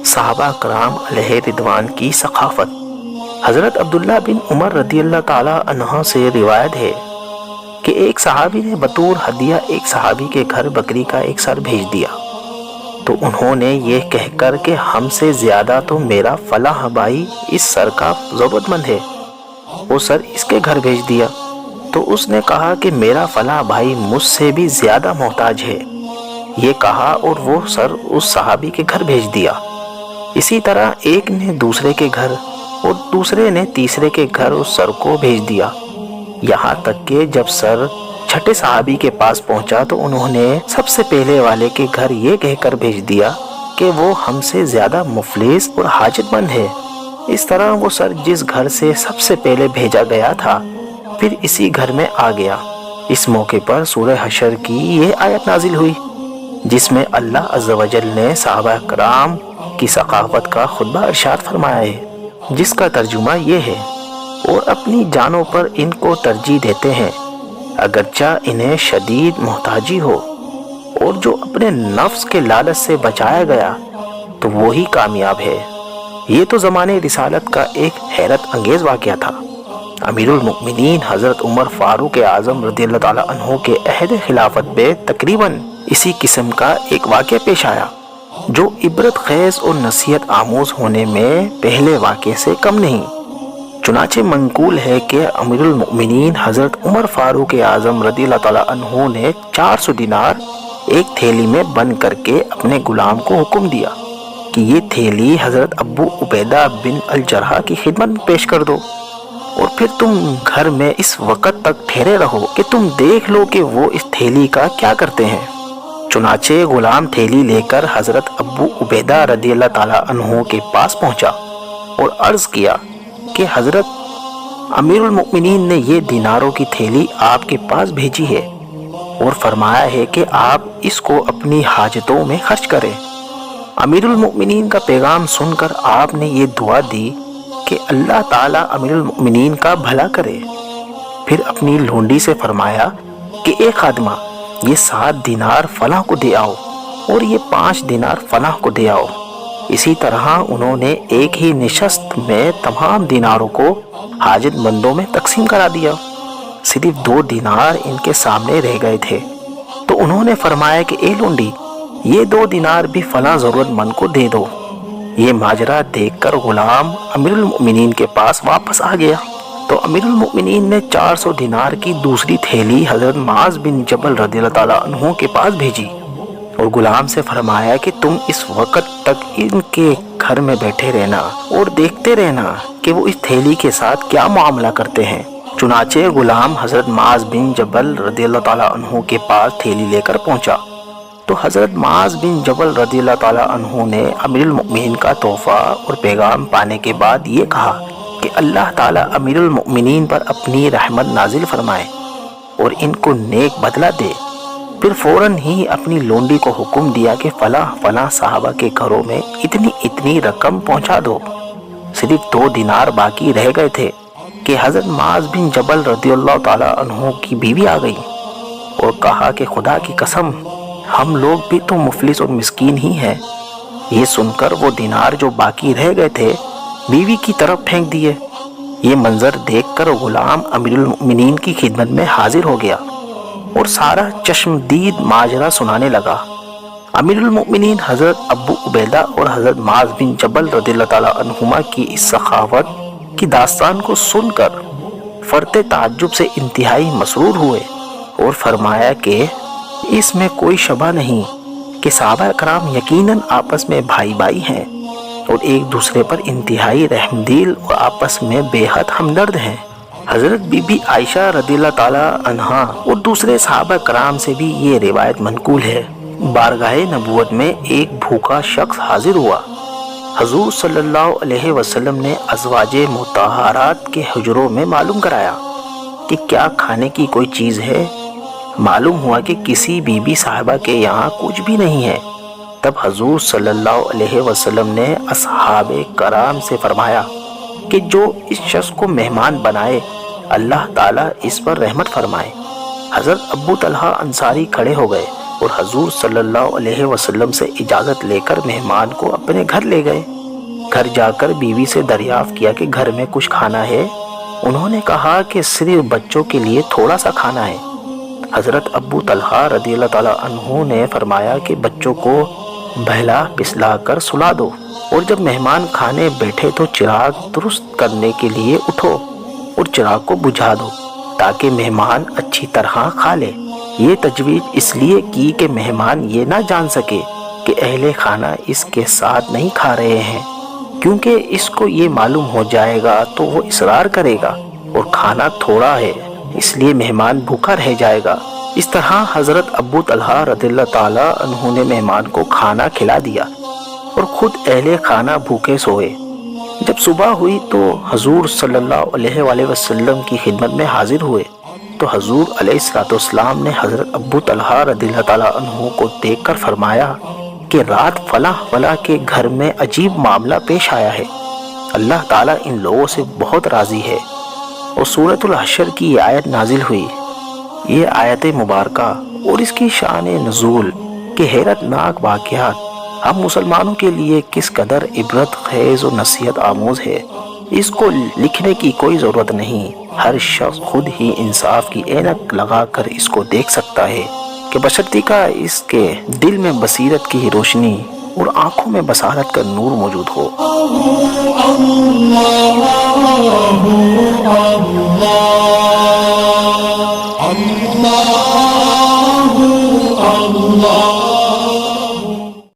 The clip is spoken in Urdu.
صحابہ کرام علیہ رضوان کی ثقافت۔ حضرت عبداللہ بن عمر رضی اللہ تعالی عنہ سے روایت ہے کہ ایک صحابی نے بطور ہدیہ ایک صحابی کے گھر بکری کا ایک سر بھیج دیا، تو انہوں نے یہ کہہ کر کہ ہم سے زیادہ تو میرا فلاں بھائی اس سر کا ضرورت مند ہے، وہ سر اس کے گھر بھیج دیا۔ تو اس نے کہا کہ میرا فلاں بھائی مجھ سے بھی زیادہ محتاج ہے، یہ کہا اور وہ سر اس صحابی کے گھر بھیج دیا۔ اسی طرح ایک نے دوسرے کے گھر اور دوسرے نے تیسرے کے گھر اس سر کو بھیج دیا، یہاں تک کہ جب سر چھٹے صحابی کے پاس پہنچا تو انہوں نے سب سے پہلے والے کے گھر یہ کہہ کر بھیج دیا کہ وہ ہم سے زیادہ مفلس اور حاجت مند ہے۔ اس طرح وہ سر جس گھر سے سب سے پہلے بھیجا گیا تھا پھر اسی گھر میں آ گیا۔ اس موقع پر سورہ حشر کی یہ آیت نازل ہوئی جس میں اللہ عز و جل نے صحابہ کرام کی ثقافت کا خطبہ ارشاد فرمایا ہے، جس کا ترجمہ یہ ہے، اور اپنی جانوں پر ان کو ترجیح دیتے ہیں اگرچہ انہیں شدید محتاجی ہو، اور جو اپنے نفس کے لالچ سے بچایا گیا تو وہی کامیاب ہے۔ یہ تو زمانے رسالت کا ایک حیرت انگیز واقعہ تھا۔ امیر المؤمنین حضرت عمر فاروق اعظم رضی اللہ تعالیٰ عنہ کے عہد خلافت میں تقریباً اسی قسم کا ایک واقعہ پیش آیا جو عبرت خیز اور نصیحت آموز ہونے میں پہلے واقعے سے کم نہیں۔ چنانچہ منقول ہے کہ امیر المؤمنین حضرت عمر فاروق اعظم رضی اللہ تعالیٰ عنہ نے 400 دینار ایک تھیلی میں بند کر کے اپنے غلام کو حکم دیا کہ یہ تھیلی حضرت ابو عبیدہ بن الجرح کی خدمت میں پیش کر دو، اور پھر تم گھر میں اس وقت تک ٹھہرے رہو کہ تم دیکھ لو کہ وہ اس تھیلی کا کیا کرتے ہیں۔ چنانچہ غلام تھیلی لے کر حضرت ابو عبیدہ رضی اللہ تعالیٰ عنہ کے پاس پہنچا اور عرض کیا کہ حضرت امیر المؤمنین نے یہ دیناروں کی تھیلی آپ کے پاس بھیجی ہے اور فرمایا ہے کہ آپ اس کو اپنی حاجتوں میں خرچ کریں۔ امیر المؤمنین کا پیغام سن کر آپ نے یہ دعا دی کہ اللہ تعالیٰ امیر المؤمنین کا بھلا کرے۔ پھر اپنی لونڈی سے فرمایا کہ اے خادمہ، یہ 7 دینار فلاں کو دے آؤ اور یہ 5 دینار فلاں کو دے آؤ۔ اسی طرح انہوں نے ایک ہی نشست میں تمام دیناروں کو حاجت مندوں میں تقسیم کرا دیا۔ صرف 2 دینار ان کے سامنے رہ گئے تھے، تو انہوں نے فرمایا کہ اے لونڈی، یہ 2 دینار بھی فلاں ضرورت مند کو دے دو۔ یہ ماجرا دیکھ کر غلام امیر المؤمنین کے پاس واپس آ گیا تو امیر المؤمنین نے 400 دینار کی دوسری تھیلی حضرت معاذ بن جبل رضی اللہ تعالیٰ عنہ کے پاس بھیجی اور غلام سے فرمایا کہ تم اس وقت تک ان کے گھر میں بیٹھے رہنا اور دیکھتے رہنا کہ وہ اس تھیلی کے ساتھ کیا معاملہ کرتے ہیں۔ چنانچہ غلام حضرت معاذ بن جبل رضی اللہ تعالیٰ عنہ کے پاس تھیلی لے کر پہنچا تو حضرت معاذ بن جبل رضی اللہ تعالیٰ عنہ نے امیر المؤمنین کا تحفہ اور پیغام پانے کے بعد یہ کہا کہ اللہ تعالیٰ امیر المؤمنین پر اپنی رحمت نازل فرمائے اور ان کو نیک بدلہ دے۔ پھر فوراً ہی اپنی لونڈی کو حکم دیا کہ فلاں فلاں صحابہ کے گھروں میں اتنی اتنی رقم پہنچا دو۔ صرف 2 دینار باقی رہ گئے تھے کہ حضرت معاذ بن جبل رضی اللہ تعالیٰ عنہ کی بیوی آ گئی اور کہا کہ خدا کی قسم، ہم لوگ بھی تو مفلس اور مسکین ہی ہیں۔ یہ سن کر وہ دینار جو باقی رہ گئے تھے بیوی کی طرف پھینک دیے۔ یہ منظر دیکھ کر غلام امیر المؤمنین کی خدمت میں حاضر ہو گیا اور سارا چشمدید ماجرا سنانے لگا۔ امیر المؤمنین حضرت ابو عبیدہ اور حضرت معاذ بن جبل رضی اللہ تعالیٰ عنہما کی اس سخاوت کی داستان کو سن کر فرط تعجب سے انتہائی مسرور ہوئے اور فرمایا کہ اس میں کوئی شبہ نہیں کہ صحابہ کرام یقیناً آپس میں بھائی بھائی ہیں اور ایک دوسرے پر انتہائی رحم دل اور آپس میں بے حد ہمدرد ہیں۔ حضرت بی بی عائشہ رضی اللہ تعالیٰ عنہا اور دوسرے صحابہ کرام سے بھی یہ روایت منقول ہے۔ بارگاہ نبوت میں ایک بھوکا شخص حاضر ہوا۔ حضور صلی اللہ علیہ وسلم نے ازواج مطہرات کے حجروں میں معلوم کرایا کہ کیا کھانے کی کوئی چیز ہے۔ معلوم ہوا کہ کسی بی بی صاحبہ کے یہاں کچھ بھی نہیں ہے۔ تب حضور صلی اللہ علیہ وسلم نے اصحاب کرام سے فرمایا کہ جو اس شخص کو مہمان بنائے اللہ تعالیٰ اس پر رحمت فرمائے۔ حضرت ابو طلحہ انصاری کھڑے ہو گئے اور حضور صلی اللہ علیہ وسلم سے اجازت لے کر مہمان کو اپنے گھر لے گئے۔ گھر جا کر بیوی سے دریافت کیا کہ گھر میں کچھ کھانا ہے؟ انہوں نے کہا کہ صرف بچوں کے لیے تھوڑا سا کھانا ہے۔ حضرت ابو طلحہ رضی اللہ تعالیٰ عنہ نے فرمایا کہ بچوں کو بہلا پسلا کر سلا دو، اور جب مہمان کھانے بیٹھے تو چراغ درست کرنے کے لیے اٹھو اور چراغ کو بجھا دو تاکہ مہمان اچھی طرح کھا لے۔ یہ تجویز اس لیے کی کہ مہمان یہ نہ جان سکے کہ اہل خانہ اس کے ساتھ نہیں کھا رہے ہیں، کیونکہ اس کو یہ معلوم ہو جائے گا تو وہ اصرار کرے گا اور کھانا تھوڑا ہے اس لیے مہمان بھوکا رہ جائے گا۔ اس طرح حضرت ابو طلحہ رضی اللہ تعالیٰ عنہ نے مہمان کو کھانا کھلا دیا اور خود اہل خانہ بھوکے سوئے۔ جب صبح ہوئی تو حضور صلی اللہ علیہ وآلہ وسلم کی خدمت میں حاضر ہوئے تو حضور علیہ السلام نے حضرت ابو طلحہ رضی اللہ تعالیٰ عنہ کو دیکھ کر فرمایا کہ رات فلاں فلاں کے گھر میں عجیب معاملہ پیش آیا ہے، اللہ تعالیٰ ان لوگوں سے بہت راضی ہے۔ اور سورۃ الحشر کی یہ آیت نازل ہوئی۔ یہ آیت مبارکہ اور اس کی شان نزول کے حیرت ناک واقعات ہم مسلمانوں کے لیے کس قدر عبرت خیز و نصیحت آموز ہے، اس کو لکھنے کی کوئی ضرورت نہیں۔ ہر شخص خود ہی انصاف کی عینک لگا کر اس کو دیکھ سکتا ہے کہ بشرطی کا اس کے دل میں بصیرت کی روشنی اور آنکھوں میں بصارت کا نور موجود ہو۔ اللہ